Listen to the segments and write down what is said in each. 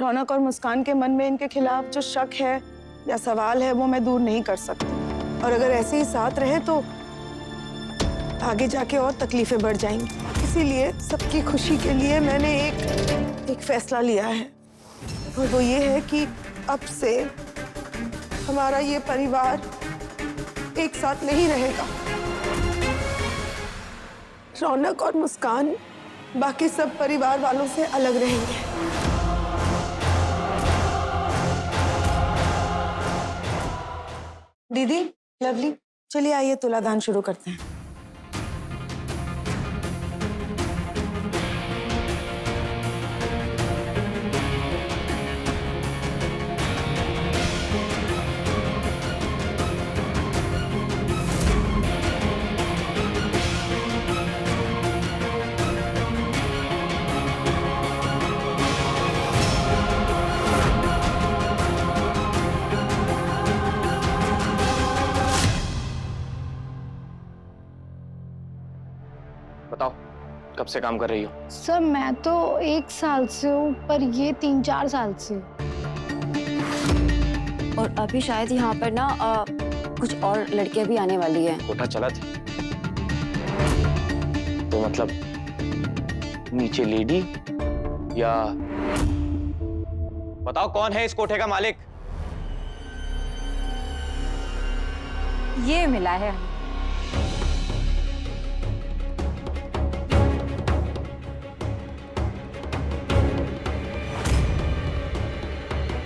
रौनक और मुस्कान के मन में इनके खिलाफ जो शक है या सवाल है वो मैं दूर नहीं कर सकती। और अगर ऐसे ही साथ रहे तो आगे जाके और तकलीफें बढ़ जाएंगी। इसीलिए सबकी खुशी के लिए मैंने एक फैसला लिया है, और वो ये है कि अब से हमारा ये परिवार एक साथ नहीं रहेगा। रौनक और मुस्कान बाकी सब परिवार वालों से अलग रहेंगे। दीदी, लवली, चलिए आइए तुलादान शुरू करते हैं। बताओ, कब से काम कर रही हो? सर मैं तो 1 साल से हूँ, पर ये 3-4 साल से। और अभी शायद यहाँ पर ना कुछ और लड़कियां भी आने वाली हैं। कोठा चला था तो मतलब नीचे लेडी या बताओ कौन है इस कोठे का मालिक? ये मिला है।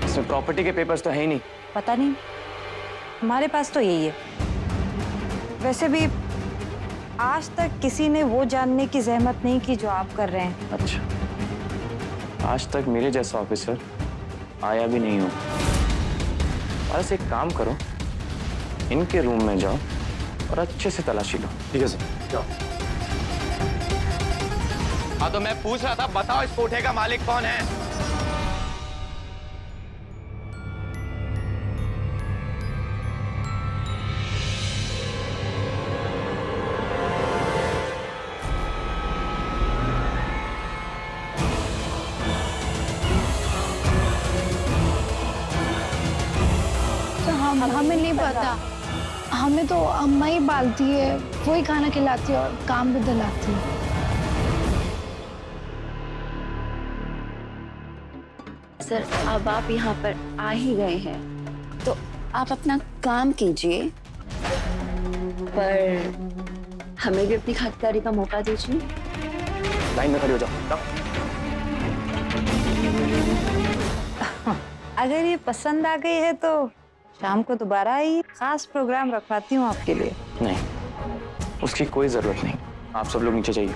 इसमें प्रॉपर्टी के पेपर्स तो है ही नहीं। पता नहीं, हमारे पास तो यही है। वैसे भी आज तक किसी ने वो जानने की जहमत नहीं की जो आप कर रहे हैं। अच्छा, आज तक मेरे जैसा ऑफिसर आया भी नहीं हो। बस एक काम करो, इनके रूम में जाओ और अच्छे से तलाशी लो। ठीक है सर, जाओ। हाँ तो मैं पूछ रहा था, बताओ इस कोठे का मालिक कौन है? हमें नहीं पता, हमें तो अम्मा ही पालती है, वो ही खाना खिलाती है और काम भी दिलाती है। सर अब आप यहाँ पर आ ही गए हैं तो आप अपना काम कीजिए, पर हमें भी अपनी खातिरदारी का मौका दीजिए। लाइन में खड़ी हो जाओ। अगर ये पसंद आ गई है तो शाम को दोबारा ही खास प्रोग्राम रखवाती हूँ आपके लिए। नहीं, उसकी कोई जरूरत नहीं। आप सब लोग नीचे जाइए।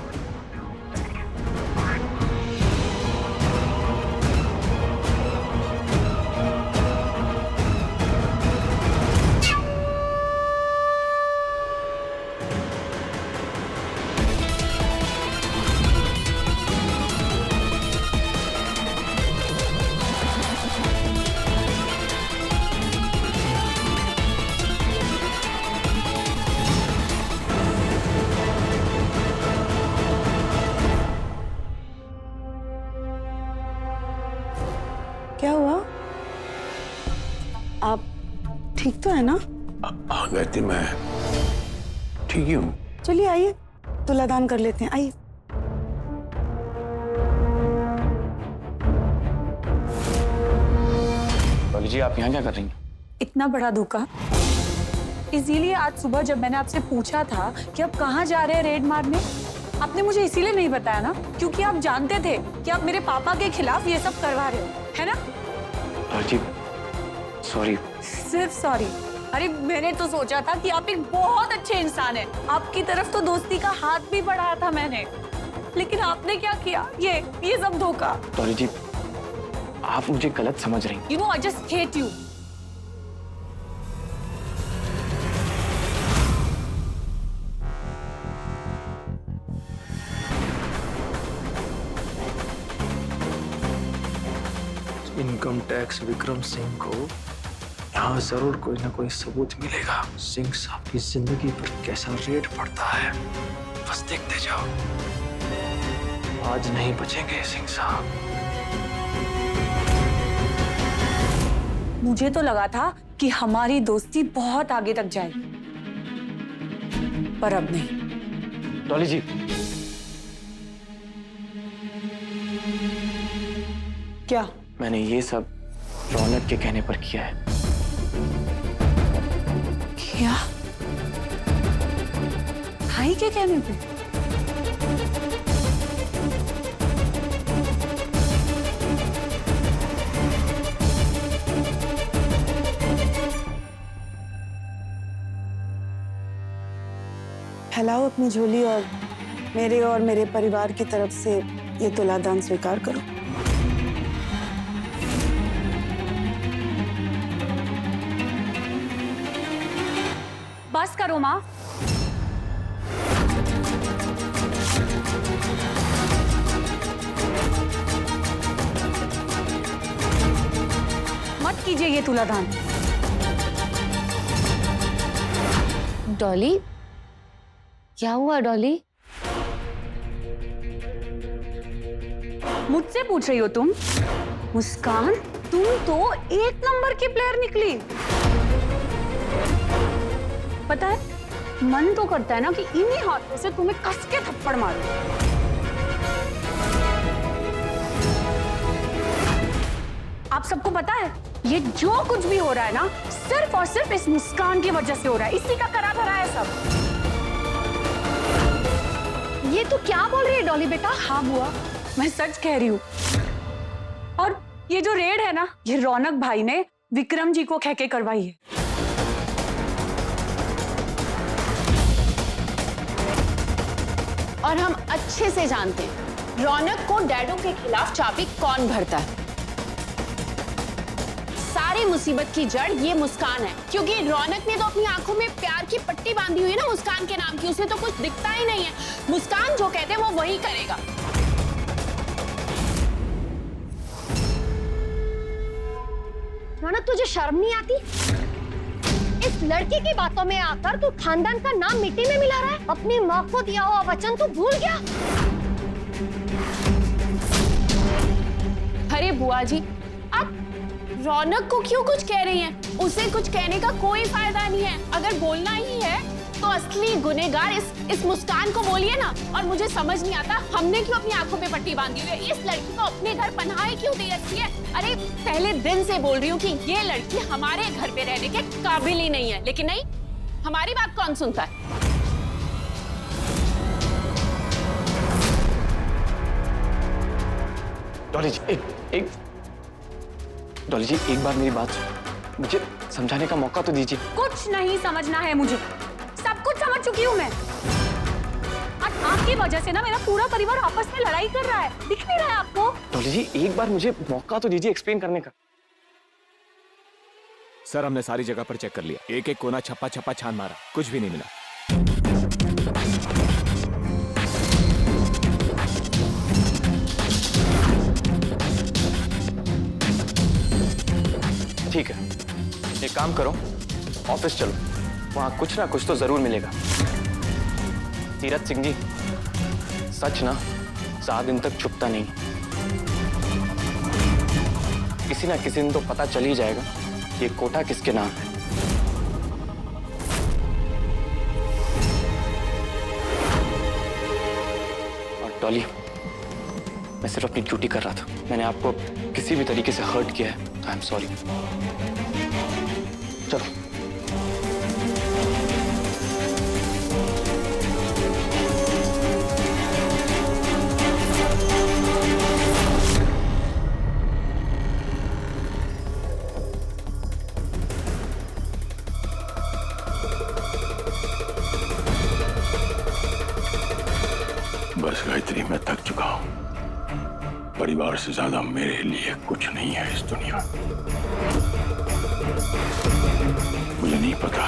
क्या हुआ? आप ठीक तो है ना? हाँ गायत्री, मैं ठीक ही हूँ। चलिए आइए तुलादान कर लेते हैं, आइए। डॉली जी, आप यहाँ क्या कर रही हैं? इतना बड़ा धोखा। इसीलिए आज सुबह जब मैंने आपसे पूछा था कि आप कहाँ जा रहे हैं रेड मारने, आपने मुझे इसीलिए नहीं बताया ना, क्योंकि आप जानते थे कि आप मेरे पापा के खिलाफ ये सब करवा रहे हो, है ना? जी सॉरी। सिर्फ सॉरी? अरे मैंने तो सोचा था कि आप एक बहुत अच्छे इंसान हैं। आपकी तरफ तो दोस्ती का हाथ भी बढ़ाया था मैंने, लेकिन आपने क्या किया? ये सब धोखा। डॉली जी, आप मुझे गलत समझ रही हैं। You know I just hate you. Income tax Vikram Singh को यहाँ जरूर कोई ना कोई सबूत मिलेगा। सिंह साहब की जिंदगी पर कैसा रेड पड़ता है, बस देखते जाओ। आज नहीं बचेंगे सिंह साहब। मुझे तो लगा था कि हमारी दोस्ती बहुत आगे तक जाएगी, पर अब नहीं। डॉली जी, क्या? मैंने ये सब रौनक के कहने पर किया है। क्या? भाई के कहने पे? फैलाओ अपनी झोली और मेरे परिवार की तरफ से ये तुलादान स्वीकार करो। बस करो माँ। मत कीजिए ये तुलादान। डॉली, क्या हुआ डॉली? मुझसे पूछ रही हो तुम? मुस्कान, तुम तो एक नंबर की प्लेयर निकली। पता है, मन तो करता है ना कि इन्हीं हाथों से तुम्हें कस के थप्पड़ मारूं। आप सबको पता है, ये जो कुछ भी हो रहा है ना, सिर्फ और सिर्फ इस मुस्कान की वजह से हो रहा है। इसी का करा धरा है सब। ये तो क्या बोल रही है डॉली बेटा? हाँ बुआ, मैं सच कह रही हूँ। और ये जो रेड है ना, ये रौनक भाई ने विक्रम जी को कह के करवाई है। और हम अच्छे से जानते हैं रौनक को डैडो के खिलाफ चाबी कौन भरता है। सारी मुसीबत की जड़ ये मुस्कान है, क्योंकि रौनक ने तो अपनी आंखों में प्यार की पट्टी बांधी हुई है ना मुस्कान के नाम की। उसे तो कुछ दिखता ही नहीं है। मुस्कान जो कहते हैं वो वही करेगा। रौनक, तुझे शर्म नहीं आती? इस लड़की की बातों में आकर तू खानदान का नाम मिट्टी में मिला रहा है। अपनी माँ को दिया हुआ वचन तू भूल गया। अरे बुआ जी, आप रौनक को क्यों कुछ कह रही हैं? उसे कुछ कहने का कोई फायदा नहीं है। अगर बोलना ही है तो असली गुनहगार इस मुस्कान को बोलिए ना। और मुझे समझ नहीं आता, हमने क्यों अपनी आंखों पे पट्टी बांधी हुई है? इस लड़की को अपने घर पनाह क्यों दे रखी है? अरे पहले दिन से बोल रही हूँ कि ये लड़की हमारे घर पे रहने के काबिल ही नहीं है, लेकिन नहीं, हमारी बात कौन सुनता है? डॉली जी, डॉली जी, एक बार मेरी बात सुनो। मुझे समझाने का मौका तो दीजिए। कुछ नहीं समझना है मुझे, सब कुछ समझ चुकी हूँ मैं। आज आपकी वजह से ना मेरा पूरा परिवार आपस में लड़ाई कर रहा है। दिख नहीं रहा है आपको? डॉली जी, एक बार मुझे मौका तो दीजिए एक्सप्लेन करने का। सर, हमने सारी जगह पर चेक कर लिया, एक एक कोना छप्पा छप्पा छान मारा, कुछ भी नहीं मिला। ठीक है, एक काम करो, ऑफिस चलो, वहां कुछ ना कुछ तो जरूर मिलेगा। तीरथ सिंह जी, सच ना 7 दिन तक छुपता नहीं। किसी ना किसी दिन तो पता चल ही जाएगा कि ये कोठा किसके नाम है। और डॉली, मैं सिर्फ अपनी ड्यूटी कर रहा था। मैंने आपको किसी भी तरीके से हर्ट किया है, आई एम सॉरी। चलो। बस गायत्री, मैं थक चुका हूं। परिवार से ज्यादा मेरे लिए कुछ नहीं है इस दुनिया में। मुझे नहीं पता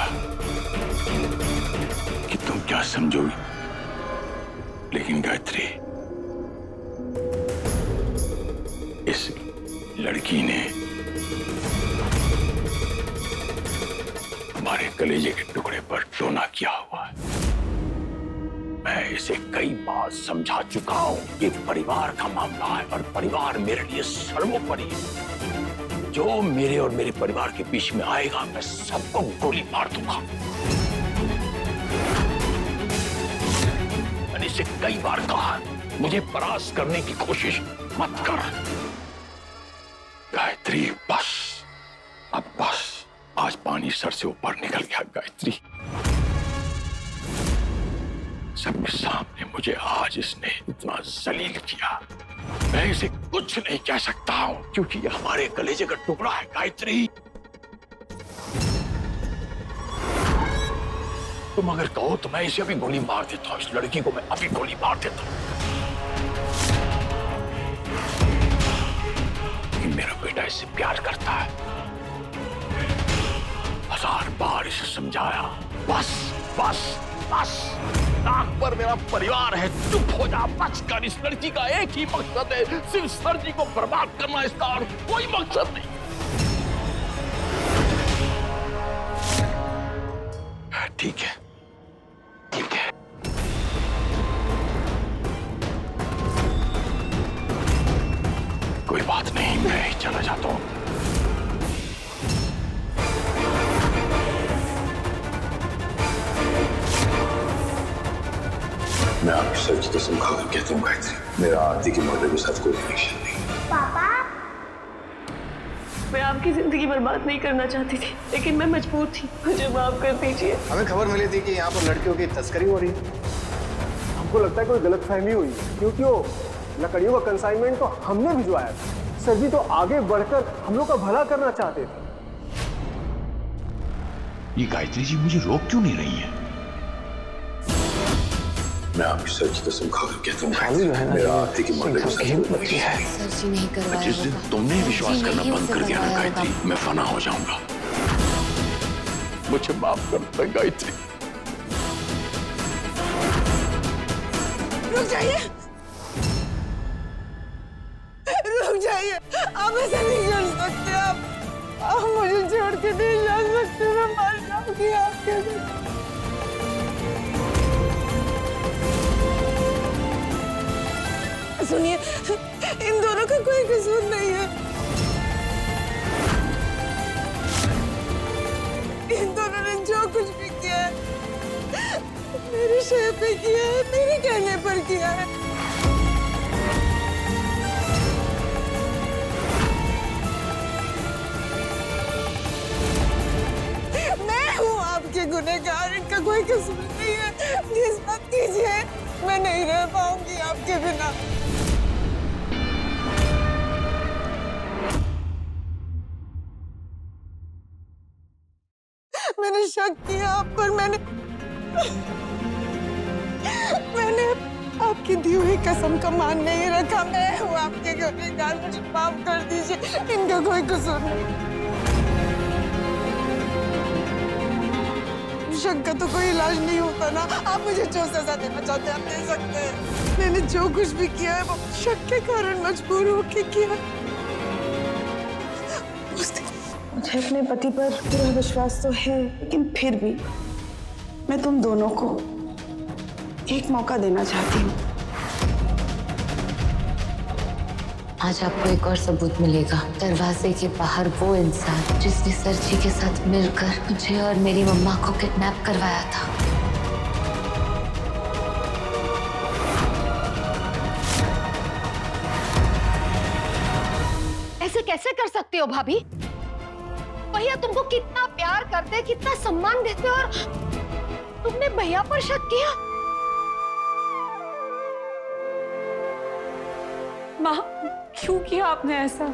कि तुम क्या समझोगी, लेकिन गायत्री, इस लड़की ने हमारे कलेजे के टुकड़े पर टोना किया हुआ है। मैं इसे कई बार समझा चुका हूं कि परिवार का मामला है और परिवार मेरे लिए सर्वोपरि है। जो मेरे और मेरे परिवार के बीच में आएगा मैं सबको गोली मार दूंगा। मैंने इसे कई बार कहा, मुझे परास्त करने की कोशिश मत कर। गायत्री बस, अब बस। आज पानी सर से ऊपर निकल गया गायत्री। सबके सामने मुझे आज इसने इतना जलील किया। मैं इसे कुछ नहीं कह सकता हूं क्योंकि ये हमारे कलेजे का टुकड़ा है गायत्री। तुम अगर कहो तो मैं इसे अभी गोली मार देता हूं। इस लड़की को मैं अभी गोली मार देता हूं। मेरा बेटा इससे प्यार करता है। 1000 बार इसे समझाया। बस बस बस, नाक पर मेरा परिवार है, चुप हो जा, बच कर। इस लड़की का एक ही मकसद है, सिर्फ सर जी को बर्बाद करना, इसका और कोई मकसद नहीं। ठीक है, ठीक है। कोई बात नहीं, मैं ही चला जाता हूं। मैं आपकी सर की कसम खाकर कहता हूँ गायत्री, मेरा आरती की मर्डर के साथ कोई कनेक्शन नहीं। पापा, मैं आपकी जिंदगी बर्बाद नहीं करना चाहती थी, लेकिन मैं मजबूर थी। मुझे माफ कर दीजिए। हमें खबर मिली थी कि यहाँ पर लड़कियों की तस्करी हो रही है। हमको लगता है कोई गलतफहमी हुई है, क्योंकि वो लकड़ियों का कंसाइनमेंट तो हमने भिजवाया था। सर जी तो आगे बढ़कर हम लोग का भला करना चाहते थे। ये गायत्री जी मुझे रोक क्यों नहीं रही है? मैं आपकी सर की कसम खाकर कहता हूँ, मेरा आरती की मर्डर के साथ कोई है। सर जी नहीं करवाया। जिस दिन तुमने विश्वास करना बंद कर दिया ना गायत्री, मैं फना हो जाऊंगा। मुझे माफ कर दे गायत्री। रुक जाइए, रुक जाइए। आप ऐसा नहीं कर सकते। आप मुझे छोड़ के नहीं जा सकते। मैं मर जाऊंगी आपके साथ। सुनिए, इन दोनों का कोई कसूर नहीं है। इन दोनों ने जो कुछ भी किया है मेरे शय पे किया है, मेरे कहने पर किया है। मैं हूँ आपके गुनहगार, इनका कोई कसूर नहीं है। प्लीज मत कीजिए, मैं नहीं रह पाऊंगी आपके बिना। मैंने शक किया आप पर। मैंने आपकी दी हुई कसम का मान नहीं रखा। मैं हूँ आपके गुनहगार, मुझे माफ कर दीजिए। इनका कोई कसूर नहीं। शक का तो कोई इलाज नहीं होता ना। आप मुझे जो सजा देना चाहते हैं आप दे सकते हैं। मैंने जो कुछ भी किया है वो शक के कारण मजबूर होके किया। मुझे अपने पति पर पूरा विश्वास तो है, लेकिन फिर भी मैं तुम दोनों को एक मौका देना चाहती हूँ। आज आपको एक और सबूत मिलेगा। दरवाजे के बाहर वो इंसान जिसने सर जी के साथ मिलकर मुझे और मेरी मम्मा को किडनैप करवाया था। ऐसे कैसे कर सकते हो भाभी? भैया तुमको कितना प्यार करते, कितना सम्मान देते, और तुमने भैया पर शक किया। माँ, क्यों किया आपने ऐसा?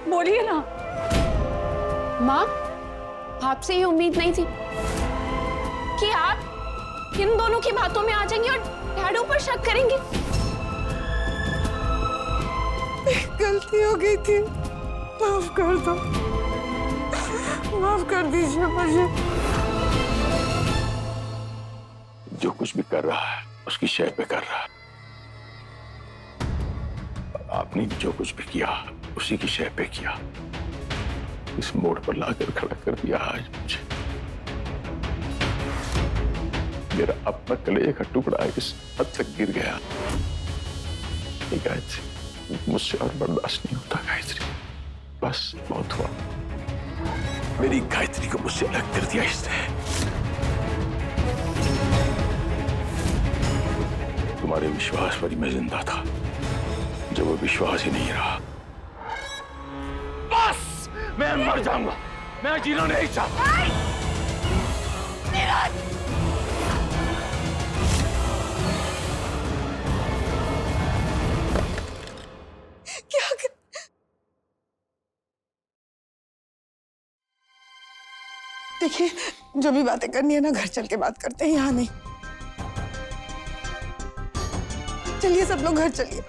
बोलिए ना। माँ, आपसे ये उम्मीद नहीं थी कि आप इन दोनों की बातों में आ जाएंगी और डैडो पर शक करेंगी। गलती हो गई थी, माफ कर दो। माफ कर दीजिए मुझे। जो कुछ भी कर रहा है उसकी शय पे कर रहा है। आपने जो कुछ भी किया उसी की शय पे किया। इस मोड़ पर लाकर खड़ा कर दिया आज मुझे। मेरा अपना कलेजे का टुकड़ा इस हद तक गिर गया। गायत्री, मुझसे और बर्दाश्त नहीं होता गायत्री। बस बहुत हुआ। मेरी गायत्री को मुझसे अलग कर दिया इसने। तुम्हारे विश्वास पर ही मैं जिंदा था, जब वो विश्वास ही नहीं रहा, बस मैं मर जाऊंगा। मैं जीना नहीं चाहता। क्या देखिए, जो भी बातें करनी है ना घर चल के बात करते हैं, यहाँ नहीं। चलिए सब लोग घर चलिए।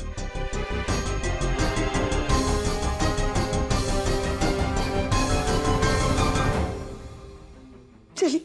चलिए।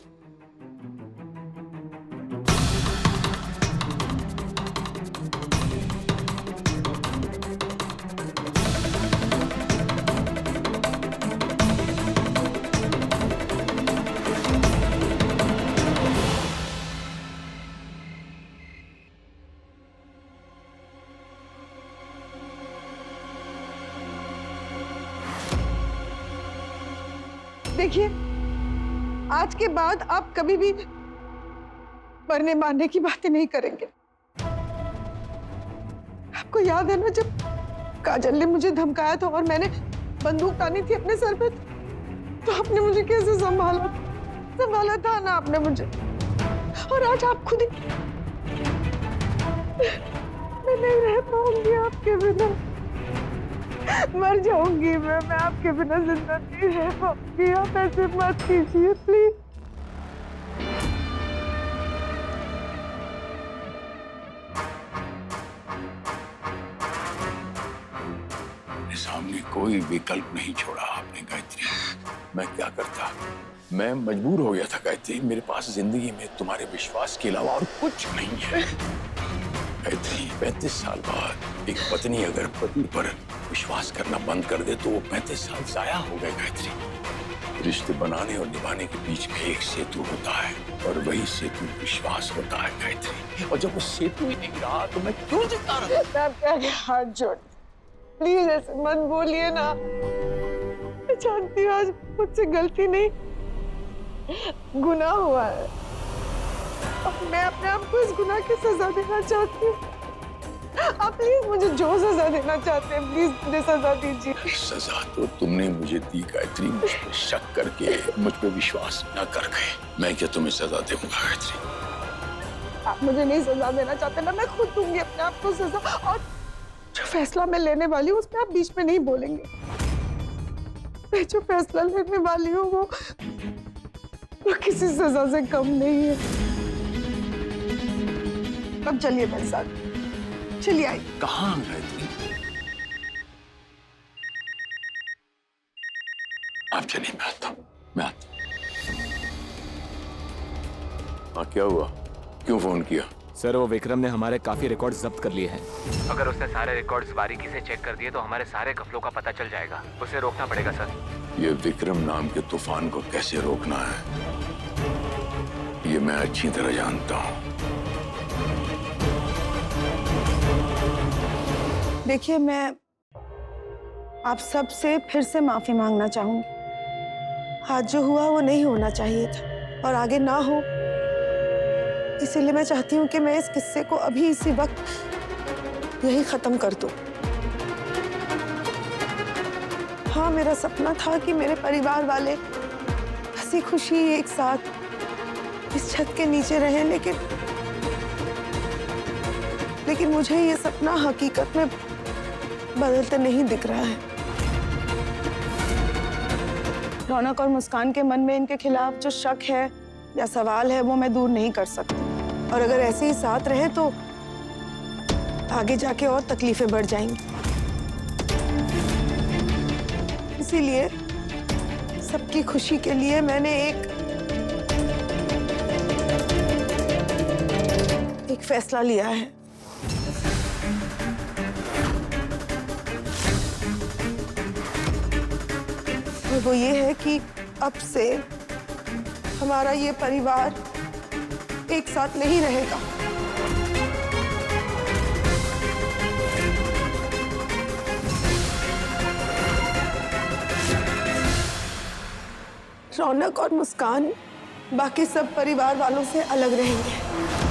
देखिए, आज के बाद आप कभी भी मरने मारने की बातें नहीं करेंगे। आपको याद है ना, जब काजल ने मुझे धमकाया था और मैंने बंदूक तानी थी अपने सर पे, तो आपने मुझे कैसे संभाला था ना आपने मुझे। और आज आप खुद ही, मैं नहीं रह पाऊंगी आपके बिना, मर जाऊंगी मैं आपके बिना जिंदा नहीं रह पाऊंगी। आप ऐसे मत कीजिए प्लीज। सामने कोई विकल्प नहीं छोड़ा आपने गायत्री। मैं क्या करता? मैं मजबूर हो गया था गायत्री। मेरे पास जिंदगी में तुम्हारे विश्वास के अलावा और कुछ नहीं है गायत्री। 35 साल बाद एक पत्नी अगर पति पर विश्वास करना बंद कर दे तो वो 35 साल जाया हो गए गायत्री। रिश्ते बनाने और निभाने के बीच में एक सेतु होता है, और वही सेतु विश्वास होता है गायत्री। और जब वो सेतु ही नहीं रहा तो मैं क्यों जिंदा रहा? आपके हाथ जोड़, प्लीज ऐसे मत बोलिए ना। मैं जानती हूँ आज मुझसे गलती नहीं, गुनाह हुआ है। अब मैं अपने आप को इस गुनाह की सजा देना चाहती हूँ। आप प्लीज मुझे जो सजा देना चाहते हैं, प्लीज मुझे सजा दीजिए। सजा तो तुमने मुझे दी गायत्री, मुझ पे शक करके, मुझ पे विश्वास न कर गए। मैं क्या तुम्हें सजा दूंगा गायत्री? आप मुझे नहीं सजा देना चाहते ना, मैं खुद दूंगी अपने आप को सजा। और जो फैसला मैं लेने वाली हूँ उसमें आप बीच में नहीं बोलेंगे। मैं जो फैसला लेने वाली हूँ वो किसी सजा से कम नहीं है। अब चलिए मेरे साथ, चलिए आइए। कहाँ गायत्री? आप चलिए, मैं आता हूँ, मैं आता हूँ। हाँ क्या हुआ? क्यों फोन किया? सर, वो विक्रम ने हमारे काफी रिकॉर्ड्स जब्त कर लिए हैं। अगर उसने सारे रिकॉर्ड्स बारीकी से चेक कर दिए तो हमारे सारे घपलों का पता चल जाएगा। उसे रोकना पड़ेगा सर। ये विक्रम नाम के तूफान को कैसे रोकना है, ये मैं अच्छी तरह जानता हूँ। देखिए, मैं आप सब से फिर से माफी मांगना चाहूंगी। आज जो हुआ वो नहीं होना चाहिए था और आगे ना हो, इसीलिए मैं चाहती हूँ कि मैं इस किस्से को अभी इसी वक्त यही खत्म कर दूं। हाँ, मेरा सपना था कि मेरे परिवार वाले हंसी खुशी एक साथ इस छत के नीचे रहें, लेकिन मुझे ये सपना हकीकत में बदलते नहीं दिख रहा है। रौनक और मुस्कान के मन में इनके खिलाफ जो शक है या सवाल है वो मैं दूर नहीं कर सकती, और अगर ऐसे ही साथ रहे तो आगे जाके और तकलीफें बढ़ जाएंगी। इसीलिए सबकी खुशी के लिए मैंने एक फैसला लिया है। और वो ये है कि अब से हमारा ये परिवार एक साथ नहीं रहेगा। रौनक और मुस्कान बाकी सब परिवार वालों से अलग रहेंगे।